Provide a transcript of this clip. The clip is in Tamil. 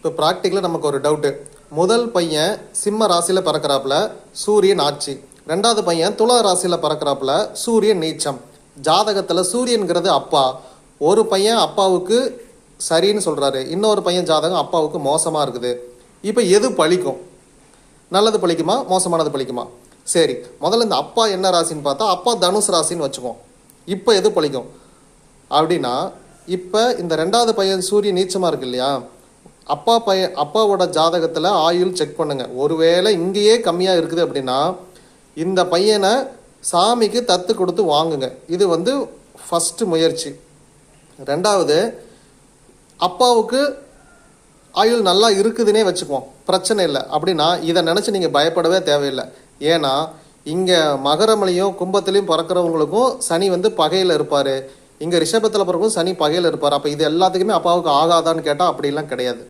இப்போ ப்ராக்டிக்கலாக நமக்கு ஒரு டவுட்டு. முதல் பையன் சிம்ம ராசியில் பிறக்கிறாப்புல, சூரியன் ஆட்சி. ரெண்டாவது பையன் துலா ராசியில் பிறக்கிறாப்புல, சூரியன் நீச்சம். ஜாதகத்தில் சூரியன்கிறது அப்பா. ஒரு பையன் அப்பாவுக்கு சரின்னு சொல்கிறாரு, இன்னொரு பையன் ஜாதகம் அப்பாவுக்கு மோசமாக இருக்குது. இப்போ எது பழிக்கும்? நல்லது பழிக்குமா, மோசமானது பழிக்குமா? சரி, முதல்ல இந்த அப்பா என்ன ராசின்னு பார்த்தா, அப்பா தனுசு ராசின்னு வச்சுக்குவோம். இப்போ எது பழிக்கும் அப்படின்னா, இப்போ இந்த ரெண்டாவது பையன் சூரியன் நீச்சமாக இருக்கு இல்லையா, அப்பாவோட ஜாதகத்தில் ஆயுள் செக் பண்ணுங்க. ஒருவேளை இங்கேயே கம்மியாக இருக்குது அப்படின்னா இந்த பையனை சாமிக்கு தத்து கொடுத்து வாங்குங்க. இது ஃபஸ்ட்டு முயற்சி. ரெண்டாவது, அப்பாவுக்கு ஆயுள் நல்லா இருக்குதுன்னே வச்சுக்குவோம், பிரச்சனை இல்லை அப்படின்னா இதை நினச்சி நீங்கள் பயப்படவே தேவையில்லை. ஏன்னா இங்கே மகரமலையும் கும்பத்துலேயும் பிறக்கிறவங்களுக்கும் சனி பகையில் இருப்பார், இங்கே ரிஷபத்தில் பிறக்கும் சனி பகையில் இருப்பார். அப்போ இது எல்லாத்துக்குமே அப்பாவுக்கு ஆகாதான்னு கேட்டால் அப்படிலாம் கிடையாது.